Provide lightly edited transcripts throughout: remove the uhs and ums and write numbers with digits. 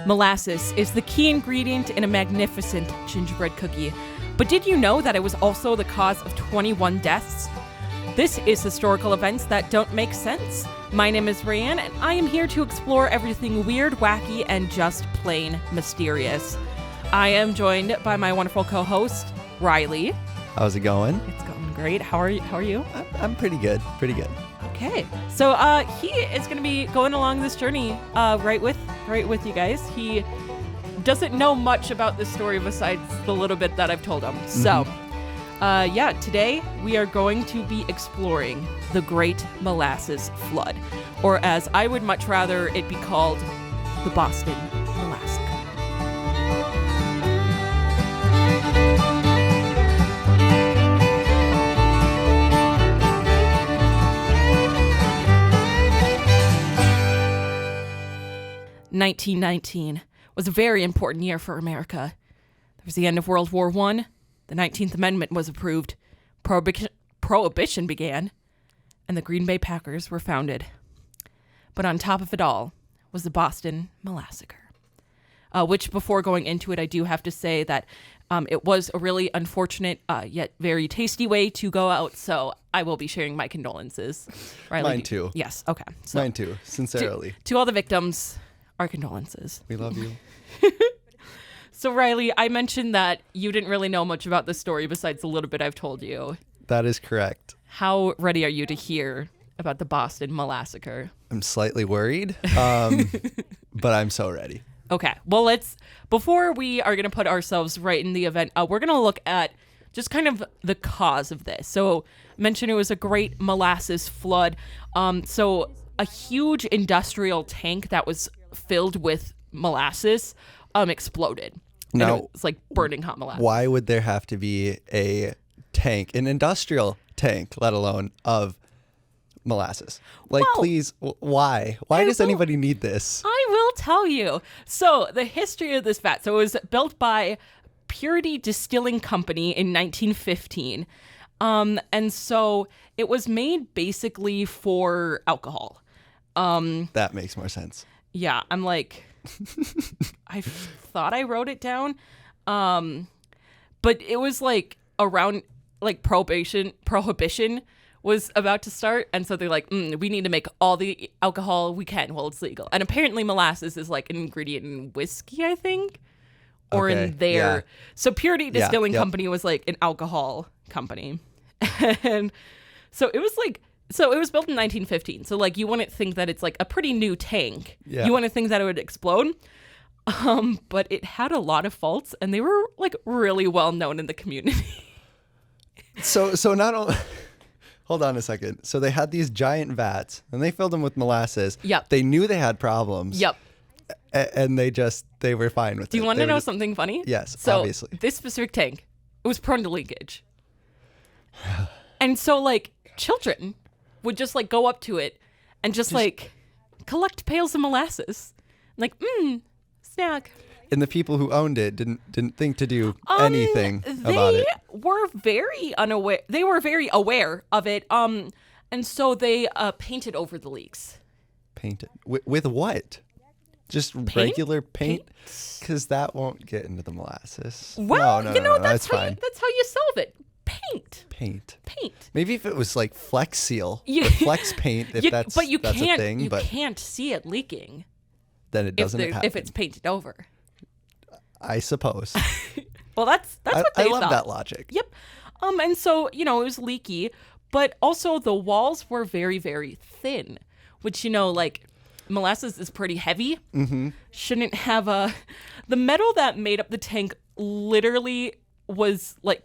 Molasses is the key ingredient in a magnificent gingerbread cookie. But did you know that it was also the cause of 21 deaths? This is historical events that don't make sense. My name is Raeann, and I am here to explore everything weird, wacky, and just plain mysterious. I am joined by my wonderful co-host, Riley. How's it going? It's going great. How are you? I'm pretty good. Okay. So he is going to be going along this journey right with you guys. He doesn't know much about this story besides the little bit that I've told him. So, today we are going to be exploring the Great Molasses Flood, or as I would much rather it be called, the Boston Molassacre. (1919) was a very important year for America. There was the end of World War I, the 19th Amendment was approved, Prohibition began, and the Green Bay Packers were founded. But on top of it all was the Boston Molassacre, which before going into it, I do have to say that it was a really unfortunate yet very tasty way to go out, so I will be sharing my condolences. Riley, Mine too. Yes, okay. So, Mine too, sincerely. To all the victims, our condolences. We love you. So, Riley, I mentioned that you didn't really know much about the story besides the little bit I've told you. That is correct. How ready are you to hear about the Boston Molassacre? I'm slightly worried, but I'm so ready. Okay. Well, before we are going to put ourselves right in the event, we're going to look at just kind of the cause of this. So, I mentioned it was a great molasses flood. So, a huge industrial tank that was filled with molasses exploded. Now, and it was like burning hot molasses. Why would there have to be a tank, an industrial tank, let alone of molasses? Like, well, please, why? Why does anybody need this? I will tell you. So the history of this vat. So it was built by Purity Distilling Company in 1915. And so it was made basically for alcohol. That makes more sense. Yeah, I'm like, I thought I wrote it down. But it was like around like prohibition was about to start. And so they're like, we need to make all the alcohol we can while it's legal. And apparently molasses is like an ingredient in whiskey, I think, or in there. Yeah. So Purity Distilling Company was like an alcohol company. And so it was like, so it was built in 1915. So like you wouldn't think that it's like a pretty new tank. Yeah. You wouldn't think that it would explode. But it had a lot of faults and they were like really well known in the community. So not only, hold on a second. So they had these giant vats and they filled them with molasses. Yep. They knew they had problems. Yep. And they were fine with it. Do you want to know something funny? Yes, so obviously. This specific tank, it was prone to leakage. And so like children would just like go up to it and just like collect pails of molasses. Like, snack. And the people who owned it didn't think to do anything about it. They were very unaware. They were very aware of it. And so they painted over the leaks. Painted with what? Just regular paint? Because that won't get into the molasses. Well, no, that's fine. That's how you solve it. Paint. Maybe if it was like Flex Seal or Flex Paint, that's a thing. You can't see it leaking. Then it doesn't happen. If it's painted over. I suppose. Well, that's what they thought. I love that logic. Yep. And so, it was leaky, but also the walls were very, very thin, which, like molasses is pretty heavy. Mm-hmm. Shouldn't have the metal that made up the tank literally was like,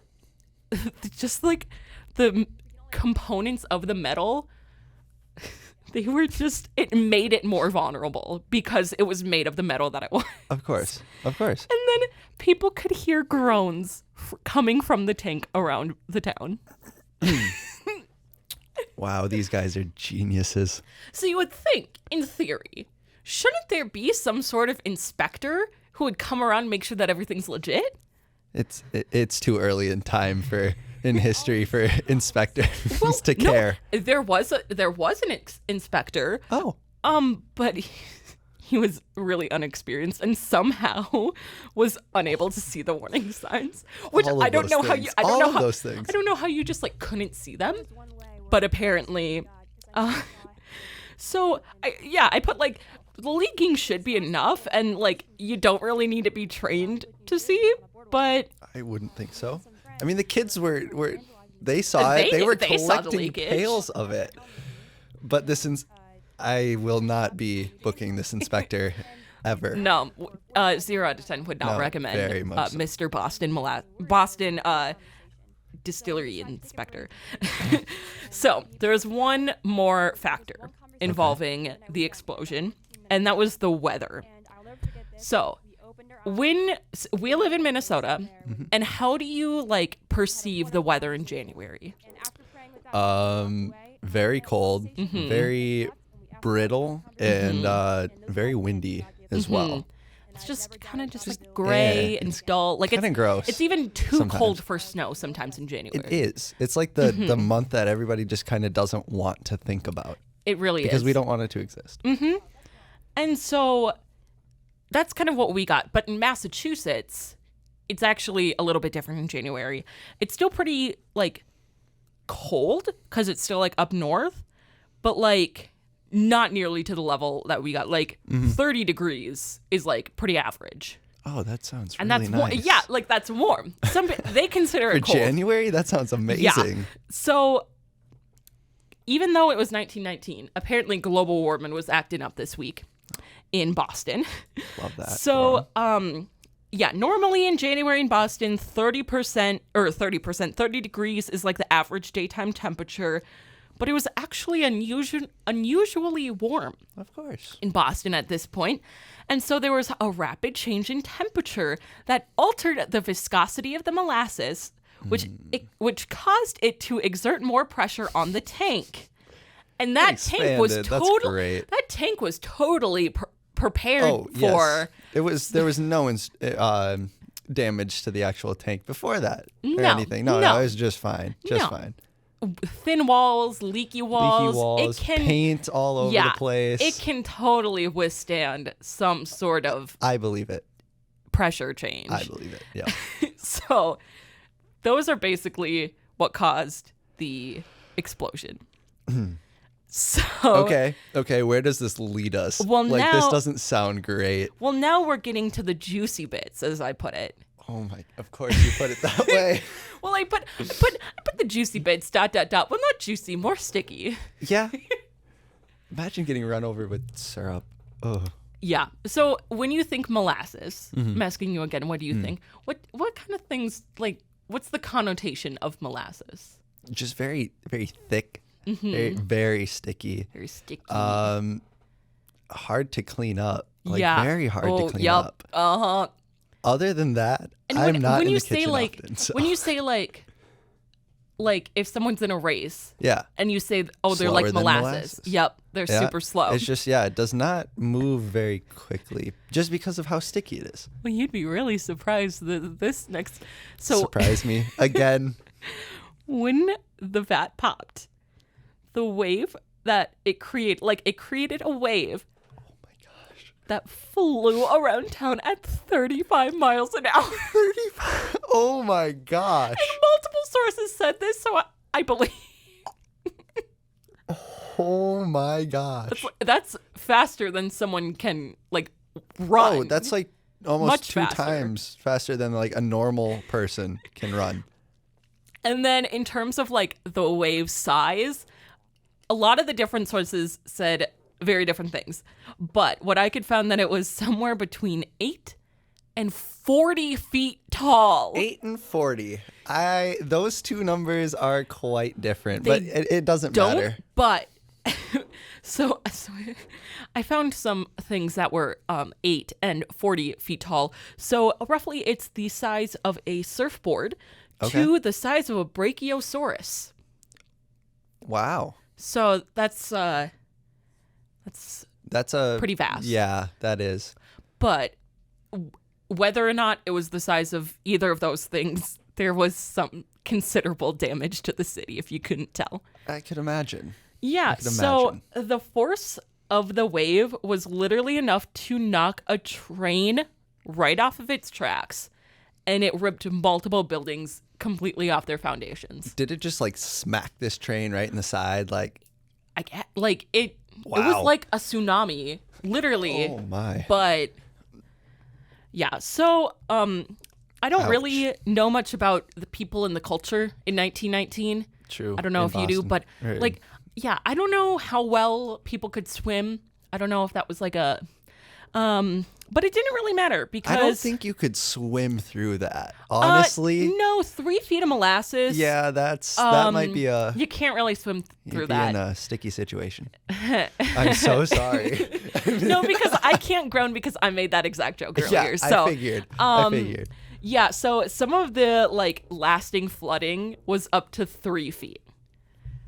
just like the components of the metal, they were just, it made it more vulnerable because it was made of the metal that it was. Of course. And then people could hear groans coming from the tank around the town. Wow, these guys are geniuses. So you would think, in theory, shouldn't there be some sort of inspector who would come around and make sure that everything's legit? It's too early in time in history for inspectors to care. No, there was an inspector. Oh. But he was really unexperienced and somehow was unable to see the warning signs, which All of I don't those know how things. you I don't All know of how those things. I don't know how you just like couldn't see them, but apparently so I put like the leaking should be enough and like you don't really need to be trained to see, but I wouldn't think so. I mean, the kids were they saw it. They were saw the collecting leakage. pails of it. But I will not be booking this inspector ever. no, 0 out of 10 would not No, recommend very much so. Mr. Boston distillery inspector. So there's one more factor involving the explosion, and that was the weather. So when we live in Minnesota, and how do you like perceive the weather in January? Very cold, very brittle, and very windy as well. It's just kind of just like gray and dull. Like Kinda it's gross It's even too sometimes. cold for snow sometimes in January. It is. It's like the month that everybody just kind of doesn't want to think about It really because is. we don't want it to exist. And so that's kind of what we got. But in Massachusetts, it's actually a little bit different in January. It's still pretty like cold because it's still like up north, but like not nearly to the level that we got. Like 30 degrees is like pretty average. Oh, that sounds And really that's warm. nice. Yeah, like that's warm. They consider For it cold. January, that sounds amazing. Yeah. So even though it was 1919, apparently global warming was acting up this week in Boston. Love that. So, normally in January in Boston, 30 degrees is like the average daytime temperature, but it was actually unusually warm Of course. in Boston at this point. And so there was a rapid change in temperature that altered the viscosity of the molasses, which caused it to exert more pressure on the tank. And that tank was Expanded. That's great. That tank was totally prepared Oh, for. yes. There was no damage to the actual tank before that or No, anything. No, no. it was just fine. Just No. fine. Thin walls, leaky walls. Leaky walls, it can, paint all over the place. It can totally withstand some sort of I believe it. pressure change. I believe it. Yeah. So those are basically what caused the explosion. So Okay. Where does this lead us? Well, this now- doesnment sound great. well, now we're getting to the juicy bits, as I put it. Oh my! Of course you put it that way. Well, I put the juicy bits ... Well, not juicy, more sticky. Yeah. Imagine getting run over with syrup. Ugh. Yeah. So when you think molasses, Mm-hmm. I'm asking you again, what do you think? What kind of things, like, what's the connotation of molasses? Just very, very thick. Mm-hmm. Very, very sticky. Very sticky. Hard to clean up. Like yeah. very hard to clean yup. up. Uh-huh. Other than that, And I'm not when in you the say kitchen like often. So. when you say like if someone's in a race yeah. and you say, oh, they're Slower like than molasses. molasses. Yep, they're Yeah. super slow. It's just it does not move very quickly just because of how sticky it is. Well, you'd be really surprised that this next. So Surprise me again. when the vat popped, the wave that it created, it created a wave Oh my gosh. that flew around town at 35 miles an hour. 35. Oh my gosh. Multiple sources said this, so I believe. Oh my gosh. That's faster than someone can run. Oh, that's like almost Much 2 faster. times faster than like a normal person can run. And then in terms of the wave size, a lot of the different sources said very different things. But what I could found that it was somewhere between 8 and 40 feet tall. 8 and 40. Those two numbers are quite different, but it doesn't Don't, matter. but so I found some things that were 8 and 40 feet tall. So roughly it's the size of a surfboard to the size of a brachiosaurus. Wow. So that's pretty vast. Yeah, that is. But whether or not it was the size of either of those things, there was some considerable damage to the city, if you couldn't tell. I could imagine. Yeah, could so imagine. the force of the wave was literally enough to knock a train right off of its tracks, and it ripped multiple buildings completely off their foundations. Did it just like smack this train right in the side? Like, I get like it. Wow. It was like a tsunami, literally. oh my. But yeah, so I don't really know much about the people and the culture in 1919. True. I don't know in if you do, Boston. but Right. like, yeah, I don't know how well people could swim. I don't know if that was like a, but it didn't really matter because I don't think you could swim through that. Honestly. no, 3 feet of molasses. Yeah, that might be You can't really swim through you'd be that. in a sticky situation. I'm so sorry. No, because I can't groan because I made that exact joke earlier. Yeah, So I figured. yeah, so some of the like lasting flooding was up to 3 feet.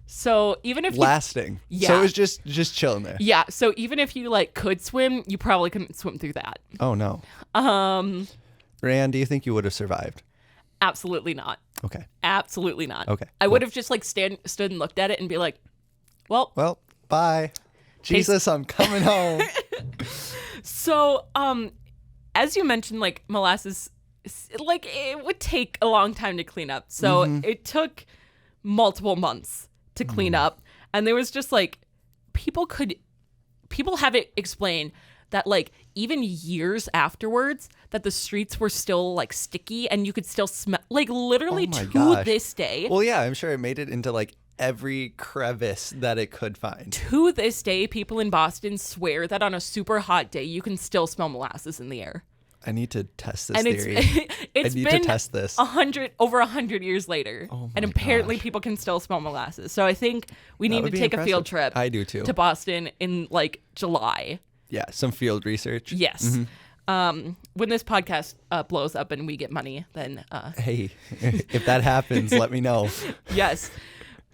So even if Lasting. Yeah. So it was just chilling there. yeah, so even if you like could swim, you probably couldn't swim through that. Oh no. Raeann, do you think you would have survived? Absolutely not. Okay. Absolutely not. Okay, I cool. would have just like stood and looked at it and be like, well, Well, bye. Jesus, I'm coming home. so as you mentioned, like molasses, like it would take a long time to clean up. So it took multiple months to clean up, and there was just like people have it explained that like even years afterwards that the streets were still like sticky and you could still smell like literally Oh my to gosh. this day. Well, yeah, I'm sure it made it into like every crevice that it could find. To this day, people in Boston swear that on a super hot day you can still smell molasses in the air. I need to test this And theory. it's I need been to test this. over 100 years later, Oh and my apparently gosh. people can still smell molasses. So I think we need to would be take a field impressive. trip. I do too. To Boston in like July. Yeah, some field research. Yes. When this podcast blows up and we get money, then Hey, if that happens, let me know. yes.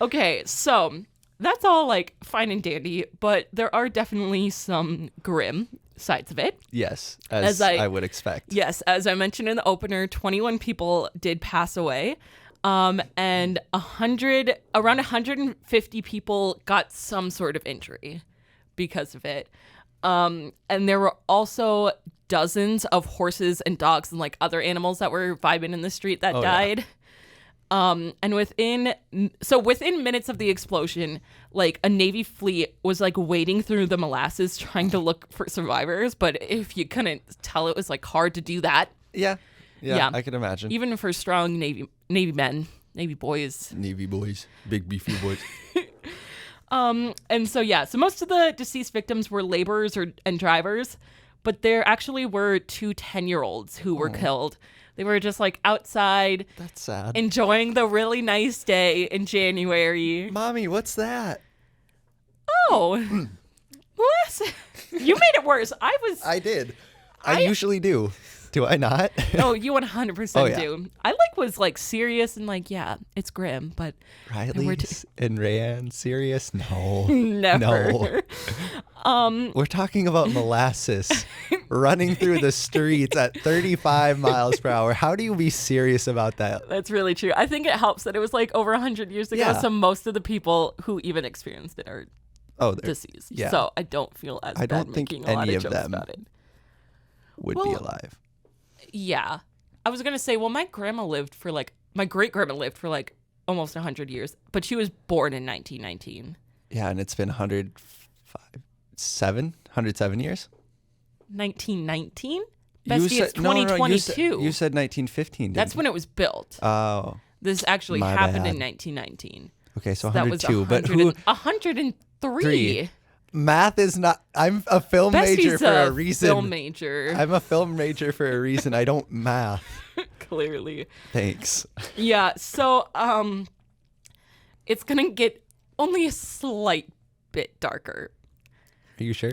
Okay, so that's all like fine and dandy, but there are definitely some grim sides of it. Yes, as I would expect. Yes, as I mentioned in the opener, 21 people did pass away, and around 150 people got some sort of injury because of it. And there were also dozens of horses and dogs and like other animals that were vibing in the street that died. And within minutes of the explosion, like a Navy fleet was like wading through the molasses trying to look for survivors. But if you couldn't tell, it was like hard to do that. Yeah, Yeah. I can imagine. Even for strong Navy men, Navy boys. Navy boys, big beefy boys. And so, yeah, so most of the deceased victims were laborers and drivers, but there actually were 2 10-year-olds who were killed. They were just like outside That's sad. enjoying the really nice day in January. Mommy, what's that? Oh, molasses. You made it worse. I did. I usually do. Do I not? Oh, you 100% Oh, yeah. do. I was like serious and like, yeah, it's grim, but Riley were and Raeann, serious? No. never. No. We're talking about molasses running through the streets at 35 miles per hour. How do you be serious about that? That's really true. I think it helps that it was like over 100 years ago, Yeah. so most of the people who even experienced it are Oh, they're- deceased. yeah. So I don't feel as I bad don't think making a lot any of of jokes them about it. would be alive. Yeah. I was going to say, well, my great grandma lived for like almost 100 years, but she was born in 1919. Yeah, and it's been 107 years? 1919? You Bestie, it's said- no, 2022. you said 1915, didn't That's you? when it was built. Oh, This actually my happened bad. in 1919. okay, so That was 102. But who? 103. Math is not. I'm a film major Bestie's for a reason. Film major. I'm a film major for a reason. I don't math. Clearly. Thanks. Yeah, so it's gonna get only a slight bit darker. Are you sure?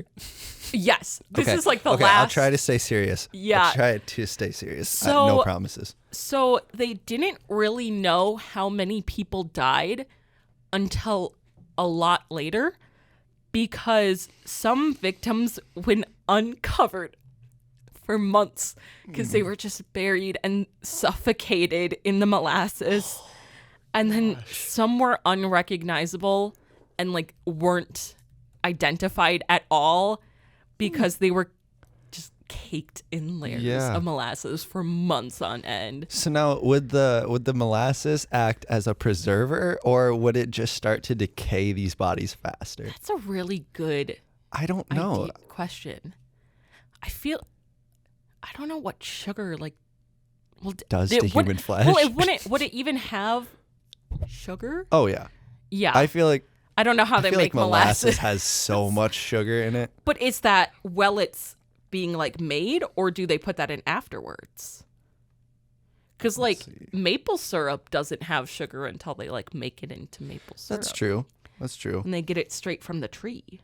Yes. This Okay. is like the okay, last. I'll try to stay serious. Yeah. I'll try to stay serious. So- no promises. So they didn't really know how many people died until a lot later because some victims went uncovered for months because they were just buried and suffocated in the molasses. And then some were unrecognizable and like weren't identified at all because they were just caked in layers of molasses for months on end. So now, would the molasses act as a preserver, or would it just start to decay these bodies faster? That's a really good I don't know. question. I don't know what sugar Does to human flesh. Well, would it even have sugar? Oh yeah. Yeah. I feel like I don't know how they make molasses has so much sugar in it. But is that while it's being like made, or do they put that in afterwards? Because like maple syrup doesn't have sugar until they like make it into maple syrup. That's true. That's true. And they get it straight from the tree.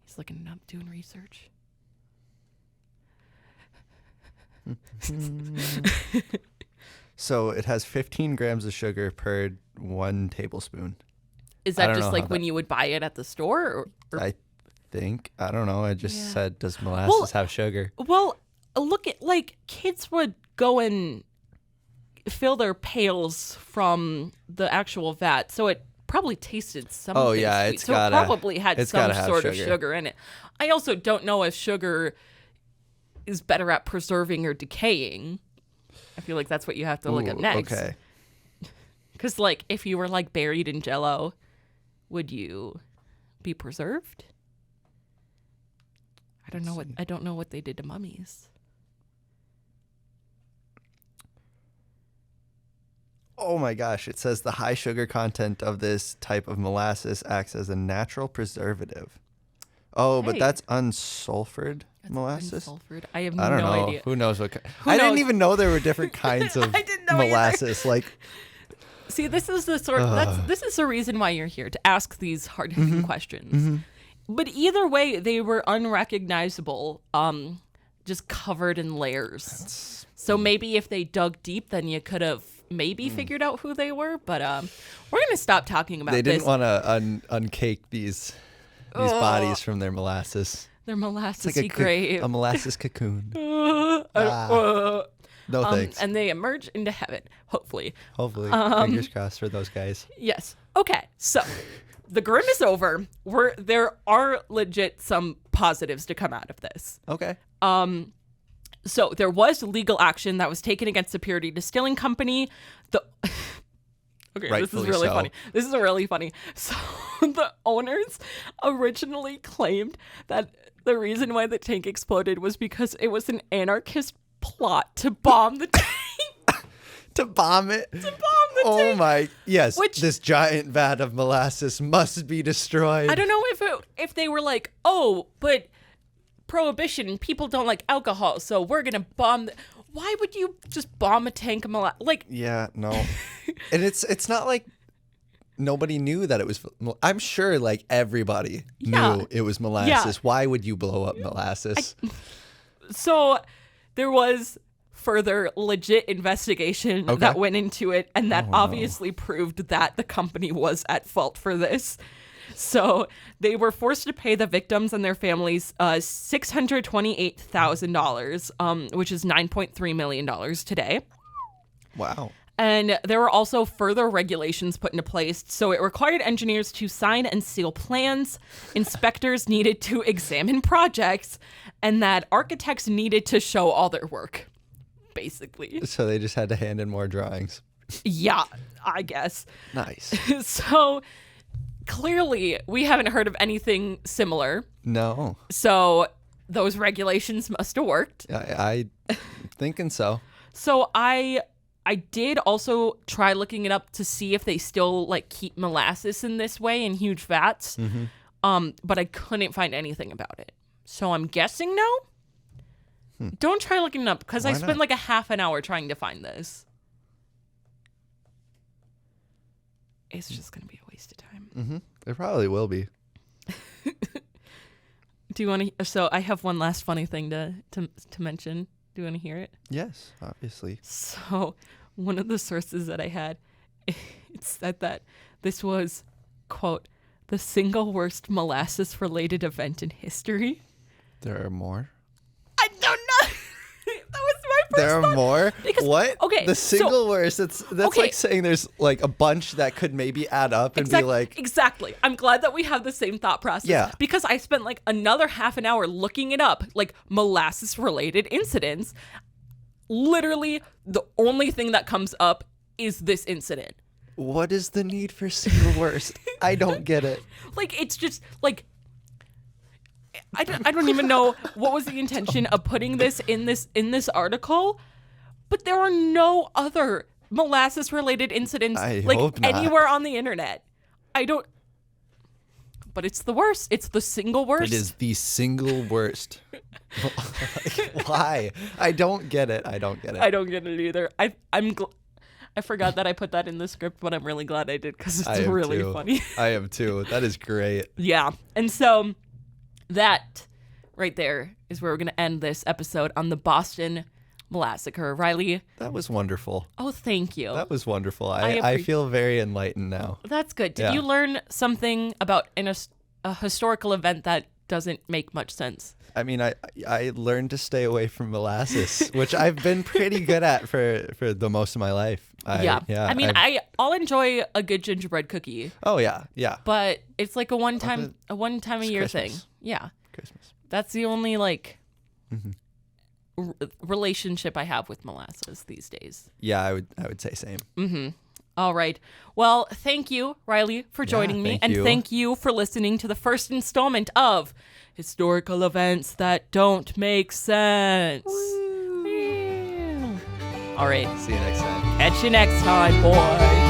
He's looking up, doing research. So it has 15 grams of sugar per 1 tablespoon. Is that just like when you would buy it at the store? Or? I think. I don't know. I just said, does molasses have sugar? Well, look at like kids would go and fill their pails from the actual vat. So it probably tasted something sweet. It probably had some sort of sugar in it. I also don't know if sugar is better at preserving or decaying. I feel like that's what you have to look at next. Okay. Because like if you were like buried in Jell-O, would you be preserved? I don't know what they did to mummies. Oh my gosh, it says the high sugar content of this type of molasses acts as a natural preservative. Oh, hey. But that's unsulfured molasses? Unsulfured. I have I don't know. idea. Who knows what I didn't even know there were different kinds of molasses. Like, see, this is the this is the reason why you're here, to ask these hard-hitting questions. Mm-hmm. But either way, they were unrecognizable, just covered in layers. So maybe if they dug deep, then you could have maybe figured out who they were. But we're going to stop talking about this. They didn't want to uncake these bodies from their molasses. Their molasses grave. A molasses cocoon. No thanks. And they emerge into heaven, hopefully. Hopefully. Fingers crossed for those guys. Yes. Okay, so the grim is over. There are legit some positives to come out of this. Okay. So there was legal action that was taken against the Purity Distilling Company. Okay, this is really funny. This is really funny. So the owners originally claimed that the reason why the tank exploded was because it was an anarchist plot to bomb the tank. To bomb it? To bomb the tank. Oh my, yes. This giant vat of molasses must be destroyed. I don't know if they were like, oh, but prohibition, people don't like alcohol, so we're going to bomb why would you just bomb a tank of molasses? Like, yeah, no. And it's not like nobody knew that it was. I'm sure like everybody knew it was molasses. Yeah. Why would you blow up molasses? So there was further legit investigation that went into it, and that obviously proved that the company was at fault for this. So they were forced to pay the victims and their families $628,000, which is $9.3 million today. Wow. And there were also further regulations put into place. So it required engineers to sign and seal plans, inspectors needed to examine projects, and that architects needed to show all their work, basically. So they just had to hand in more drawings. Yeah, I guess. Nice. So clearly, we haven't heard of anything similar. No. So those regulations must have worked. I'm thinking so. So I did also try looking it up to see if they still like keep molasses in this way in huge vats. Mm-hmm. But I couldn't find anything about it. So I'm guessing no. Don't try looking it up because I spent like a half an hour trying to find this. It's just going to be a waste of time. Mm-hmm. It probably will be. Do you want to? So I have one last funny thing to mention. Do you want to hear it? Yes, obviously. So one of the sources that I had, it said that this was, quote, the single worst molasses-related event in history. There are more? I don't know. That was my There are more? Because, what? okay, The single worst. That's okay. like saying there's like a bunch that could maybe add up and be like. Exactly. I'm glad that we have the same thought process. Yeah. Because I spent like another half an hour looking it up, like molasses related incidents. Literally, the only thing that comes up is this incident. What is the need for single worst? I don't get it. Like, it's just like. I don't even know what was the intention of putting this in this article, but there are no other molasses related incidents like hope not. anywhere on the internet. But it's the worst. It's the single worst. It is the single worst. Like, why? I don't get it. I don't get it. I don't get it either. I forgot that I put that in the script, but I'm really glad I did because it's really funny. I am too. That is great. Yeah. And so that right there is where we're going to end this episode on the Boston Molassacre. Riley. That was wonderful. Oh, thank you. That was wonderful. I feel very enlightened now. That's good. Did you learn something about a historical event that doesn't make much sense? I mean, I learned to stay away from molasses, which I've been pretty good at for the most of my life. I mean, I'll enjoy a good gingerbread cookie. Oh yeah, yeah. But it's like a one time a year Christmas. thing. Yeah. Christmas. That's the only relationship I have with molasses these days. Yeah, I would say same. Mm-hmm. All right. Well, thank you, Riley, for joining me. And thank you for listening to the first installment of Historical Events That Don't Make Sense. All right. See you next time. Catch you next time, boys.